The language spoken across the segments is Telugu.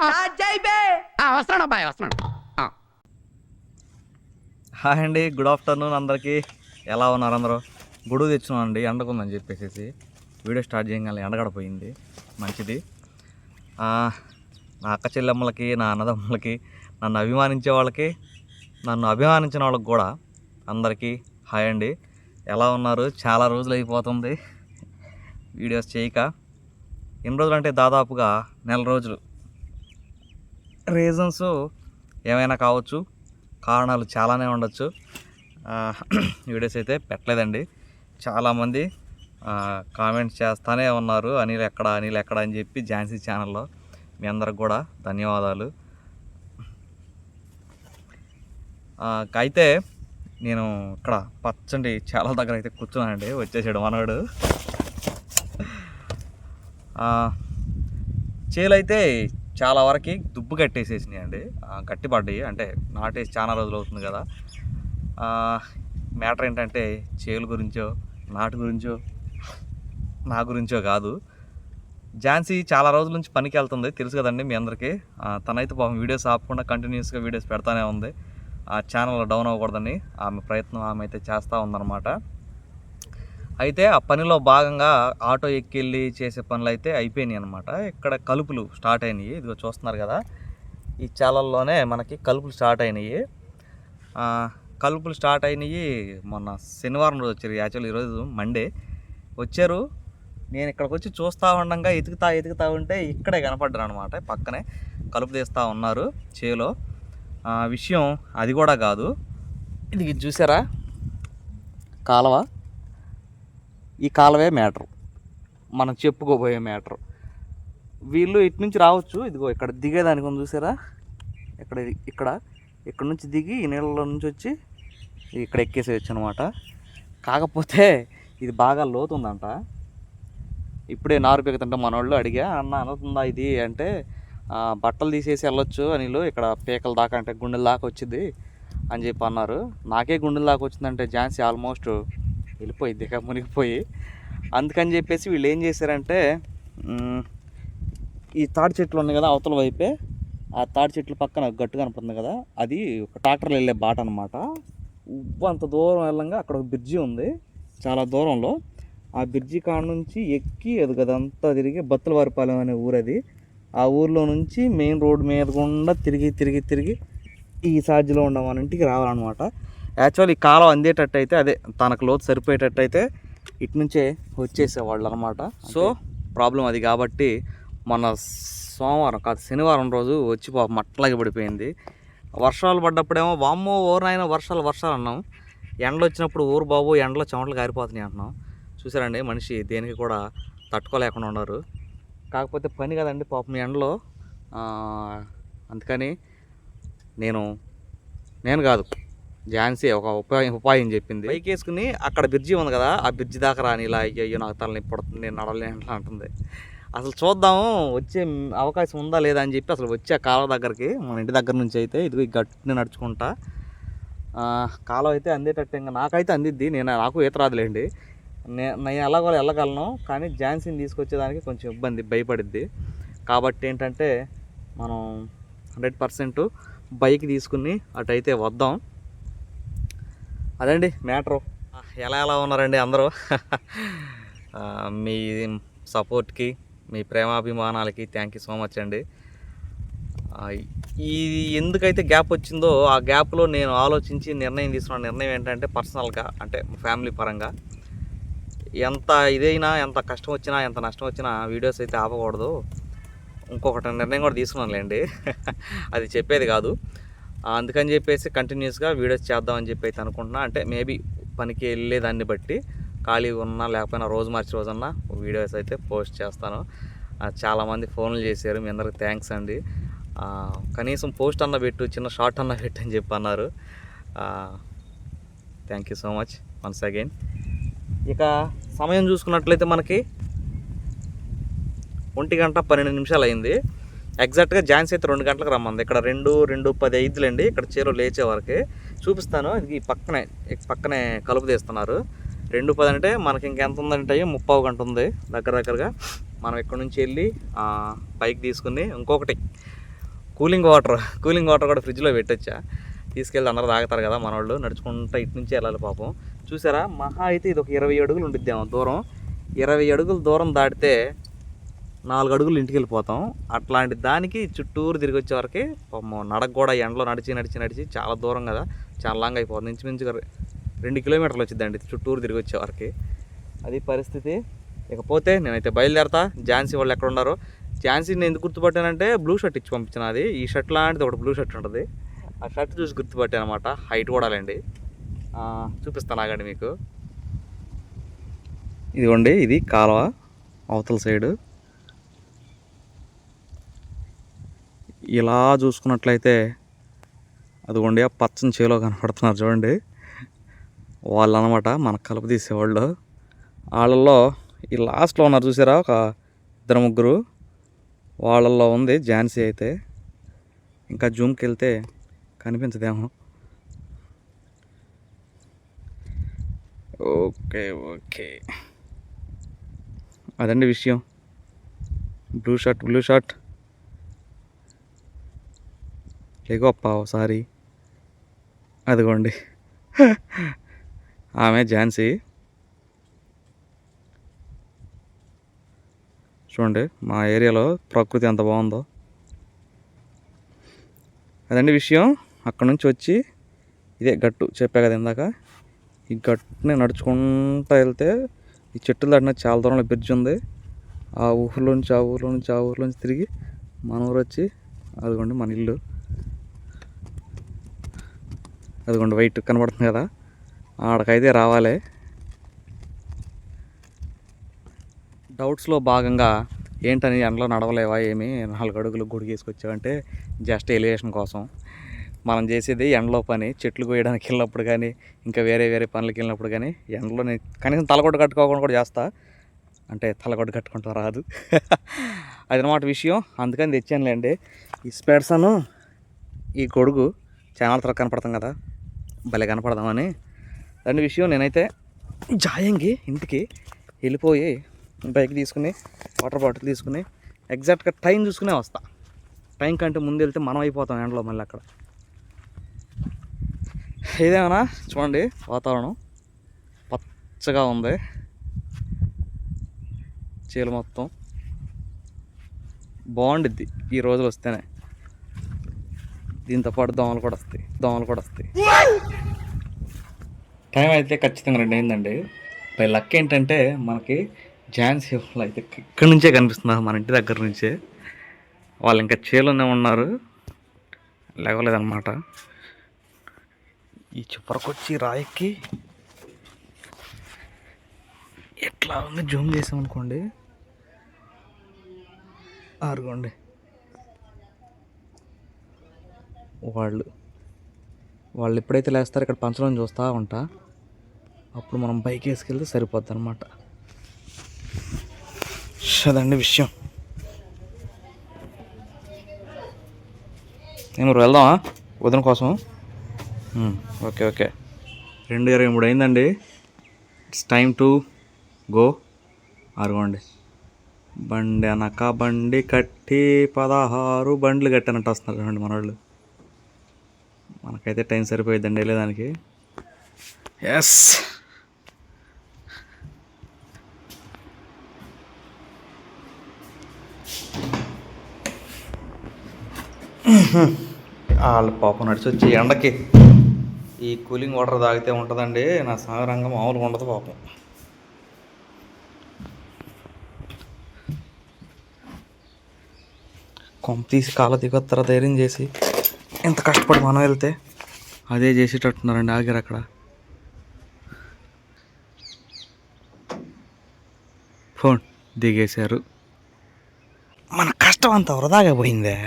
వస్తున్నాడు అబ్బాయి వస్తున్నాడు. హాయ్ అండి, గుడ్ ఆఫ్టర్నూన్ అందరికీ. ఎలా ఉన్నారు అందరూ? గొడుగు తెచ్చున్నానండి, ఎండకుందని చెప్పేసి వీడియో స్టార్ట్ చేయగానే ఎండగడపోయింది. మంచిది. నా అక్క చెల్లెమ్మలకి, నా అన్నదమ్ములకి, నన్ను అభిమానించే వాళ్ళకి, నన్ను అభిమానించిన వాళ్ళకి కూడా అందరికీ హాయ్ అండి. ఎలా ఉన్నారు? చాలా రోజులు అయిపోతుంది వీడియోస్ చేయక. ఎన్ని రోజులు అంటే దాదాపుగా నెల రోజులు. రీజన్స్ ఏమైనా కావచ్చు, కారణాలు చాలానే ఉండొచ్చు. వీడియోస్ అయితే పెట్టలేదండి. చాలామంది కామెంట్స్ చేస్తూనే ఉన్నారు, అనిల్ ఎక్కడ అని చెప్పి ఝాన్సీ ఛానల్లో. మీ అందరికి కూడా ధన్యవాదాలు. అయితే నేను ఇక్కడ పచ్చండి చాలా దగ్గర అయితే కూర్చున్నానండి. వచ్చేసాడు మనవాడు. చేలైతే చాలా వరకు దుబ్బు కట్టేసేసినాయి అండి, గట్టిపడ్డాయి. అంటే నాటేసి చాలా రోజులు అవుతుంది కదా. మ్యాటర్ ఏంటంటే చేలు గురించో నాటు గురించో నా గురించో కాదు. ఝాన్సీ చాలా రోజుల నుంచి పనికి వెళ్తుంది, తెలుసు కదండి మీ అందరికీ. తనైతే పాపం వీడియోస్ ఆపకుండా కంటిన్యూస్గా వీడియోస్ పెడతానే ఉంది. ఆ ఛానల్ డౌన్ అవ్వకూడదని ఆమె ప్రయత్నం ఆమె అయితే చేస్తూ ఉందన్నమాట. అయితే ఆ పనిలో భాగంగా ఆటో ఎక్కెళ్ళి చేసే పనులు అయితే అయిపోయినాయి అనమాట. ఇక్కడ కలుపులు స్టార్ట్ అయినాయి. ఇదిగో చూస్తున్నారు కదా, ఈ చాలల్లోనే మనకి కలుపులు స్టార్ట్ అయినాయి. కలుపులు స్టార్ట్ అయినాయి మొన్న శనివారం రోజు వచ్చారు. యాక్చువల్లీ ఈరోజు మండే వచ్చారు. నేను ఇక్కడికి వచ్చి చూస్తూ ఉండగా ఎతుకుతా ఉంటే ఇక్కడే కనపడ్డారు అనమాట. పక్కనే కలుపు తీస్తూ ఉన్నారు చేలో. విషయం అది కూడా కాదు, ఇది చూసారా కాలువ. ఈ కాలువే మ్యాటరు, మనం చెప్పుకోబోయే మ్యాటరు. వీళ్ళు ఇటు నుంచి రావచ్చు, ఇదిగో ఇక్కడ దిగేదానికి ఉంది చూసారా, ఇక్కడ నుంచి దిగి ఈ నీళ్ళలో నుంచి వచ్చి ఇక్కడ ఎక్కేసేయచ్చు అనమాట. కాకపోతే ఇది బాగా లోతుందంట. ఇప్పుడే నారు పీకుతుంటే మనోళ్ళు అడిగా, అన్న అనుతుందా ఇది అంటే, బట్టలు తీసేసి వెళ్ళొచ్చు అనిలు, ఇక్కడ పీకల దాకా అంటే గుండెల దాకా వచ్చింది అని చెప్పి అన్నారు. నాకే గుండెల దాకా వచ్చిందంటే ఝాన్సీ ఆల్మోస్ట్ వెళ్ళిపోయింది ఇక మునిగిపోయి. అందుకని చెప్పేసి వీళ్ళు ఏం చేశారంటే, ఈ తాడి చెట్లు ఉన్నాయి కదా అవతల వైపే, ఆ తాడి చెట్లు పక్కన గట్టు కనపడుతుంది కదా, అది ఒక ట్రాక్టర్లు వెళ్ళే బాట అనమాట. అంత దూరం వెళ్ళంగా అక్కడ ఒక బ్రిడ్జి ఉంది చాలా దూరంలో. ఆ బ్రిడ్జి కాడ నుంచి ఎక్కి అది కదంతా తిరిగి బత్తులవారిపాలెం అనే ఊరు అది. ఆ ఊర్లో నుంచి మెయిన్ రోడ్ మీద గుండా తిరిగి ఈ సాధ్యలో ఉన్న మన ఇంటికి రావాలన్నమాట. యాక్చువల్ ఈ కాలం అందేటట్టు అయితే, అదే తనకు లోతు సరిపోయేటట్టు అయితే ఇటు నుంచే వచ్చేసేవాళ్ళు అనమాట. సో ప్రాబ్లం అది కాబట్టి మన సోమవారం కాదు శనివారం రోజు వచ్చి పాపం మట్టలాగి పడిపోయింది. వర్షాలు పడ్డప్పుడేమో వామ్మో ఊరినైనా వర్షాలు అన్నాం. ఎండలు వచ్చినప్పుడు ఊరు బాబు ఎండలో చెమటలు కారిపోతున్నాయి అంటున్నాం. చూసారండి, మనిషి దేనికి కూడా తట్టుకోలేకుండా ఉన్నారు. కాకపోతే పని కదండి పాపం ఎండలో. అందుకని నేను కాదు ఝాన్సీ ఒక ఉపాయం చెప్పింది. బైక్ వేసుకుని అక్కడ బ్రిడ్జి ఉంది కదా, ఆ బ్రిడ్జి దాకా రాని, ఇలా అయ్యో నాకు తలని పడుతుంది, నేను నడవలేను అంటుంది. అసలు చూద్దాము వచ్చే అవకాశం ఉందా లేదా అని చెప్పి అసలు వచ్చే కాలువ దగ్గరికి, మన ఇంటి దగ్గర నుంచి అయితే ఇదిగో ఈ గట్టుని నడుచుకుంటా కాలువ అయితే అందేటట్టు. ఇంకా నాకైతే అందిద్ది, నాకు ఈత రాదులేండి. నేను ఎలాగో వెళ్ళగలను, కానీ ఝాన్సీని తీసుకొచ్చేదానికి కొంచెం ఇబ్బంది, భయపడిద్ది. కాబట్టి ఏంటంటే మనం 100% బైక్ తీసుకుని అటైతే వద్దాం. అదండి మ్యాటరు. ఎలా ఉన్నారండి అందరూ? మీ సపోర్ట్కి, మీ ప్రేమాభిమానాలకి థ్యాంక్ యూ సో మచ్ అండి. ఈ ఎందుకైతే గ్యాప్ వచ్చిందో ఆ గ్యాప్లో నేను ఆలోచించి నిర్ణయం తీసుకున్న నిర్ణయం ఏంటంటే, పర్సనల్గా అంటే ఫ్యామిలీ పరంగా ఎంత ఇదైనా, ఎంత కష్టం వచ్చినా, ఎంత నష్టం వచ్చినా వీడియోస్ అయితే ఆపకూడదు. ఇంకొకటి నిర్ణయం కూడా తీసుకున్నానులేండి, అది చెప్పేది కాదు. అందుకని చెప్పేసి కంటిన్యూస్గా వీడియోస్ చేద్దామని చెప్పి అయితే అనుకుంటున్నా. అంటే మేబీ పనికి వెళ్ళేదాన్ని బట్టి ఖాళీగా ఉన్నా లేకపోయినా రోజు మార్చి రోజన్నా వీడియోస్ అయితే పోస్ట్ చేస్తాను. చాలామంది ఫోన్లు చేశారు, మీ అందరికి థ్యాంక్స్ అండి. కనీసం పోస్ట్ అన్న పెట్టు, చిన్న షార్ట్ అన్న పెట్టు అని చెప్పి అన్నారు. Thank you so much once again. ఇక సమయం చూసుకున్నట్లయితే మనకి 1:12 అయింది. ఎగ్జాక్ట్గా ఝాన్సీ అయితే 2 గంటలకు రమ్మంది. ఇక్కడ 2:10 అయిందిలేండి. ఇక్కడ చేలో లేచే వరకే చూపిస్తాను. ఇది పక్కనే కలుపు తీస్తున్నారు. 2:10 అంటే మనకి ఇంకెంత ఉందంటే 30 గంట ఉంది దగ్గరగా. మనం ఇక్కడ నుంచి వెళ్ళి బైక్ తీసుకుని ఇంకొకటి కూలింగ్ వాటర్ కూడా ఫ్రిడ్జ్లో పెట్టొచ్చా, తీసుకెళ్ళి అందరూ తాగుతారు కదా మనోళ్ళు. నడుచుకుంటా ఇటు నుంచి వెళ్ళాలి పాపం. చూసారా, మహా అయితే ఇది ఒక 20 అడుగులు ఉండిద్దాము దూరం. 20 అడుగులు దూరం దాటితే 4 అడుగులు ఇంటికి వెళ్ళిపోతాం. అట్లాంటి దానికి చుట్టూరు తిరిగి వచ్చే వరకు నడక కూడా ఎండలో నడిచి చాలా దూరం కదా, చాలా లాంగ్ అయిపోతుంది. ఇంచుమించుగా 2 కిలోమీటర్లు వచ్చిందండి చుట్టూరు తిరిగి వచ్చే వరకు. అది పరిస్థితి. ఇకపోతే నేనైతే బయలుదేరతా. ఝాన్సీ వాళ్ళు ఎక్కడ ఉన్నారో. ఝాన్సీని ఎందుకు గుర్తుపట్టానంటే బ్లూ షర్ట్ ఇచ్చి పంపించిన. అది ఈ షర్ట్ లాంటిది ఒకటి బ్లూ షర్ట్ ఉంటుంది. ఆ షర్ట్ చూసి గుర్తుపట్టాను అనమాట. హైట్ కూడా లేండి, చూపిస్తాను ఆగండి మీకు. ఇదిగోండి, ఇది కాలువ అవతల సైడు. ఇలా చూసుకున్నట్లయితే అదిగోండి ఆ పచ్చని చేలో కనపడుతున్నారు చూడండి, వాళ్ళు అనమాట మనకు కలుపు తీసేవాళ్ళు. వాళ్ళల్లో ఈ లాస్ట్లో ఉన్నారు చూసారా, ఒక 2-3, వాళ్ళల్లో ఉంది ఝాన్సీ. అయితే ఇంకా జూమ్కి వెళ్తే కనిపించదేమో. ఓకే, అదండి విషయం. బ్లూ షర్ట్ లేగోప్ప ఒకసారి. అదిగోండి ఆమె ఝాన్సీ. చూడండి మా ఏరియాలో ప్రకృతి ఎంత బాగుందో. అదండి విషయం. అక్కడ నుంచి వచ్చి ఇదే గట్టు చెప్పా కదా ఇందాక, ఈ గట్టుని నడుచుకుంటూ వెళ్తే ఈ చెట్టులు దాటిన చాలా దూరంలో బ్రిడ్జ్ ఉంది. ఆ ఊర్లోంచి తిరిగి మన ఊరు వచ్చి అదిగోండి మన ఇల్లు. అదిగోండి వైట్ కనబడుతుంది కదా, ఆడకైతే రావాలి. డౌట్స్లో భాగంగా ఏంటని ఎండలో నడవలేవా ఏమి 4 అడుగులు గుడిగేసుకొచ్చావంటే జస్ట్ ఎలివేషన్ కోసం. మనం చేసేది ఎండలో పని. చెట్లు కోయడానికి వెళ్ళినప్పుడు కానీ, ఇంకా వేరే పనులకి వెళ్ళినప్పుడు కానీ ఎండలో నేను కనీసం తలగొడ్డ కట్టుకోకుండా కూడా చేస్తా. అంటే తలగొడ్డ కట్టుకుంటా రాదు అదనమాట విషయం. అందుకని తెచ్చానులేండి ఈ స్పెడ్సను, ఈ గొడుగు. ఛానల్ త్వరగా కనపడతాం కదా, భలే కనపడదామని. దాని విషయం. నేనైతే జాయంగి ఇంటికి వెళ్ళిపోయి బైక్ తీసుకుని, వాటర్ బాటిల్ తీసుకుని ఎగ్జాక్ట్గా టైం చూసుకునే వస్తా. టైం కంటే ముందు వెళ్తే మనం అయిపోతాం ఎండలో మళ్ళీ అక్కడ. ఏదేమన్నా చూడండి, వాతావరణం పచ్చగా ఉంది, చేలు మొత్తం బాగుండిద్ది ఈ రోజులు వస్తేనే. దీంతో పాటు దోమలు కూడా వస్తాయి. టైం అయితే ఖచ్చితంగా 2 అయిందండి. పై లక్ ఏంటంటే మనకి ఝాన్సీ వాళ్ళు అయితే ఇక్కడి నుంచే కనిపిస్తున్నారు, మన ఇంటి దగ్గర నుంచే. వాళ్ళు ఇంకా చేలోనే ఉన్నారు, లేవలేదన్నమాట. ఈ చివరకొచ్చి రాయికి ఎట్లా ఉంది జూమ్ చేసామనుకోండి, ఆరుగోండి వాళ్ళు ఎప్పుడైతే లేస్తారో ఇక్కడ పంచడం చూస్తూ ఉంటా. అప్పుడు మనం బైక్ వేసుకెళ్తే సరిపోద్ది అనమాట. అదండి విషయం. ఏమో వెళ్దామా వదిన కోసం? ఓకే 2:23 అయిందండి. It's time to go. ఆరుగోండి, బండి అనక బండి కట్టి 16 బండ్లు కట్టానంట వస్తున్నారు చూడండి మన వాళ్ళు. మనకైతే టైం సరిపోయిద్దండి వెళ్ళేదానికి. ఎస్, వాళ్ళు పాపం నడిచి వచ్చి ఎండకి ఈ కూలింగ్ వాటర్ తాగితే ఉంటుందండి నా సాగరంగం మామూలుగా ఉండదు పాపం. కొంప తీసి కాళ్ళ దిగొత్తర ధైర్యం చేసి ఎంత కష్టపడి మనం వెళ్తే అదే చేసేటట్టున్నారండి. ఆగారు అక్కడ. ఫోన్ దిగేశారు. మన కష్టం అంతా వృధాగా పోయిందే.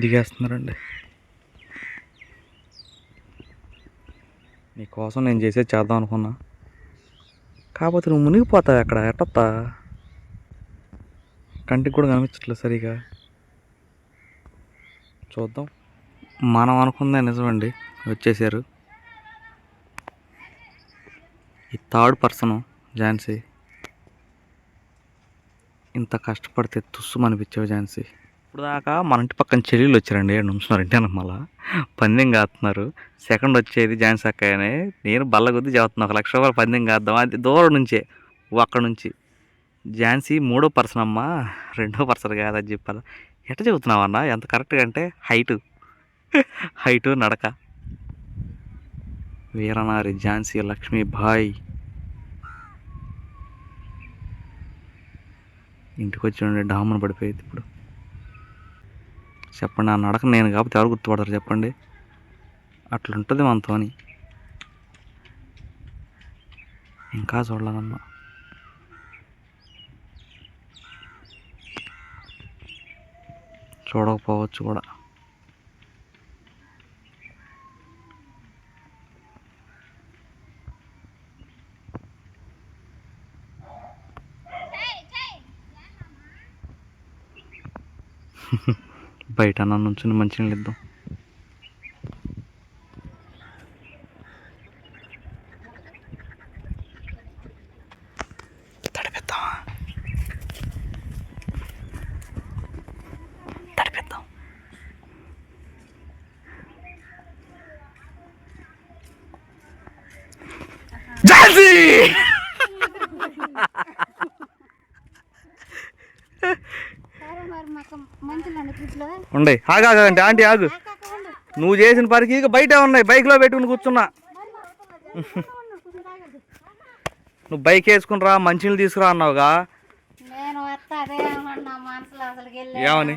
దిగేస్తున్నారండి. నీకోసం నేను చేసేది చేద్దాం అనుకున్నా, కాకపోతే నువ్వు మునిగిపోతావు అక్కడ. ఎట్టొత్తా కంటికి కూడా కనిపించట్లేదు సరిగా. చూద్దాం. మనం అనుకుందే నిజమండి, వచ్చేసారు. ఈ థర్డ్ పర్సన్ ఝాన్సీ. ఇంత కష్టపడితే తుస్సు అనిపించావు ఝాన్సీ. ఇప్పుడు దాకా మన ఇంటి పక్కన చెల్లెళ్ళు వచ్చారండి, నుంచున్నారు ఇంటి మళ్ళా పందెం కాస్తున్నారు. సెకండ్ వచ్చేది ఝాన్సీ అక్కయ్యనే. నేను బల్ల కొద్ది చదువుతున్నా, 1 లక్ష రూపాయలు పందెం కాద్దాం. అది దూరం నుంచే, అక్కడ నుంచి. ఝాన్సీ 3వ పర్సన్ అమ్మా, 2వ పర్సన్ కాదని చెప్పాలి. ఎట్లా చెబుతున్నావు అన్న ఎంత కరెక్ట్గా అంటే? హైటు నడక. వీరనారి ఝాన్సీ లక్ష్మీబాయి ఇంటికి వచ్చి ఉండే డామును పడిపోయేది. ఇప్పుడు చెప్పండి, ఆ నడక నేను కాబట్టి ఎవరు గుర్తుపడతారు చెప్పండి? అట్లుంటుంది మనతోని. ఇంకా చూడలేదమ్మా. చూడకపోవచ్చు కూడా. బయట అన్న నుంచి మంచిగా ఇద్దాం. తడిపిద్దాం. ఝాన్సీ ఉండే ఆగాగంటే ఆంటీ ఆగు. నువ్వు చేసిన పరికి ఇక బయట ఉన్నాయి, బైక్లో పెట్టుకుని కూర్చున్నా. నువ్వు బైక్ వేసుకుని రా, మంచినీళ్ళు తీసుకురా అన్నావుగా. ఏమని?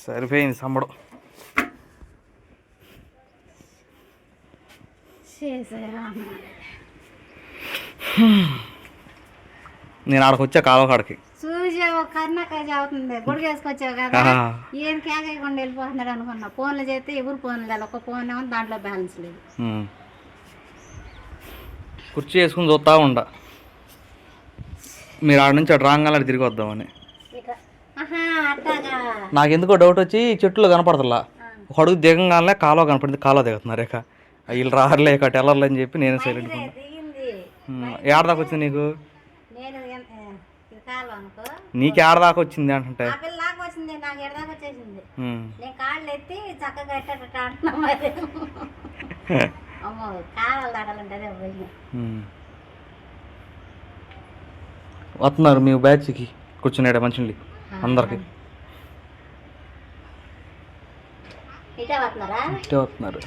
సరిపోయింది సంబడం. నేను ఆడకు వచ్చా కాలువ కాడకి. కర్ణాకాయ చదువుతుంది, గుడికి వేసుకొచ్చావు కదా, ఏం కేకుండా వెళ్ళిపోతున్నాడు అనుకున్నా. ఫోన్లు చేస్తే ఎవరు ఫోన్లు లేదు, ఒక ఫోన్ ఏమో దాంట్లో బ్యాలెన్స్ లేదు. కుర్చీ వేసుకుని చూస్తా ఉండ. మీరు ఆడ నుంచి అటు రాగానే తిరిగి వద్దామని. నాకెందుకో డౌట్ వచ్చి చెట్లు కనపడతలా. ఒక అడుగు దిగంగానే కాలువ కనపడింది, కాలువ దిగుతున్నారు. ఇక వీళ్ళు రారులే ఇక టెల్లర్లు అని చెప్పి నేను సైలెంట్. ఏడదాకా వచ్చింది నీకు? నీకు ఏడదాకా వచ్చింది అంటే వస్తున్నారు మీ బ్యాచ్కి కూర్చున్నాడు మంచి అందరికి. ఇటే వస్తున్నారు.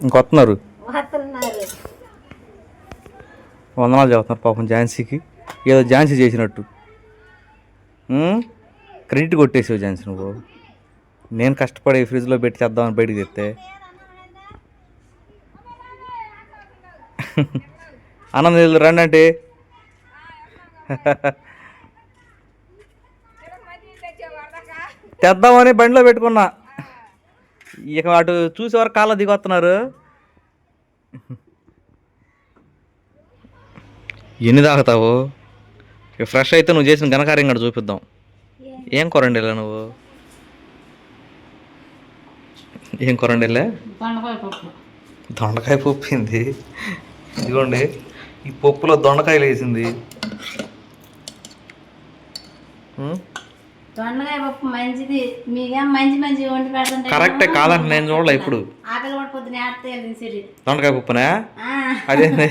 ఇంకొస్తున్నారు, వందనాలు చెబుతున్నారు పాపం ఝాన్సీకి. ఏదో ఝాన్సీ చేసినట్టు క్రెడిట్ కొట్టేసావు ఝాన్సీ నువ్వు. నేను కష్టపడి ఫ్రిడ్జ్లో పెట్టి చేద్దామని బయటికి తెస్తే ఆనందం రండి అంటే తెద్దామని బండిలో పెట్టుకున్నా. ఇక అటు చూసేవారు కాళ్ళ దిగొస్తున్నారు. ఎన్ని తాగుతావు? ఇక ఫ్రెష్ అయితే నువ్వు చేసిన ఘనకార్యం కూడా చూపిద్దాం. ఏం కూరండిలే నువ్వు? ఏం కూరండిలే? దొండకాయ పప్పు అయింది. ఇదిగోండి, ఈ పప్పులో దొండకాయలు వేసింది. దొండకాయ పప్పు మంచిది, మీకేం మంచి వండి పెడుతుంటే కరెక్టే కాదంటే నేను చూడలే ఇప్పుడు. ఆకలి కూడా పొద్దున దొండకాయ పప్పునా? అదేంది?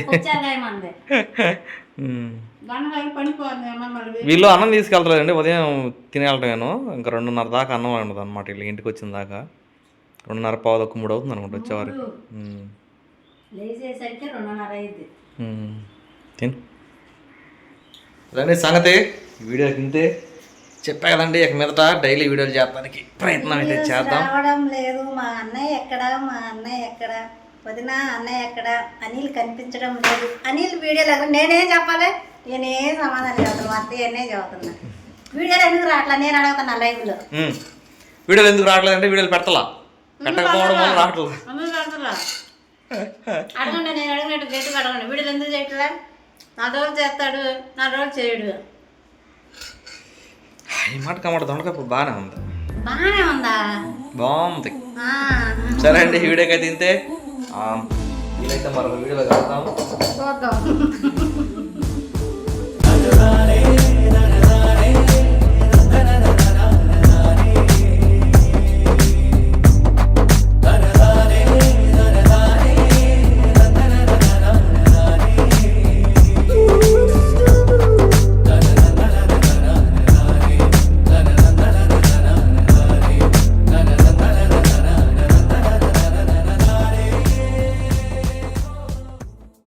వీళ్ళు అన్నం తీసుకెళ్తారండి, ఉదయం తినేళ్ళటమేను. ఇంకా 2:30 దాకా అన్నం ఉండదు అనమాట. వీళ్ళు ఇంటికి వచ్చిన దాకా 2:30 పావు తక్కువ 3 అవుతుంది అనుకుంటా వచ్చేవారు. తిను రండి. సంగతి వీడియో తింటే చెప్పా కదండి, ఇక మీదట డైలీ వీడియోలు చేయడానికి ప్రయత్నం అయితే చేద్దాం. రావడం లేదు. మా అన్నయ్య ఎక్కడ వదిన, అన్నయ్య ఎక్కడ, అనిల్ కనిపించడం లేదు. అనిల్ వీడియోలో నేనేం చెప్పాలి? నేనేం సమాధానం చెబుతాను, అత్తయ్యనే చదువుతున్నా. వీడియోలు ఎందుకు రావట్లా నేను అడుగుతున్నా. లైవ్లో వీడియోలు ఎందుకు రావట్లేదంటే వీడియోలు పెట్టలా, పెట్టకపోవడం వల్ల రావట్లేదు. అడగండి, నేను అడిగినట్టు గట్టిగా అడగండి. వీడియోలు ఎందుకు చేయట్లే? 4 రోజులు చేస్తాడు, 4 రోజులు చేయడు. ఈ మాట కమాట దొండకాయ బాగానే ఉంది. బాగానే ఉందా? బాగుంది. ఆ. సరే అండి, ఈ వీడియోకి అయితే ఇంతే. వీలైతే మరొక వీడియోలో కలుద్దాం. చూద్దాం.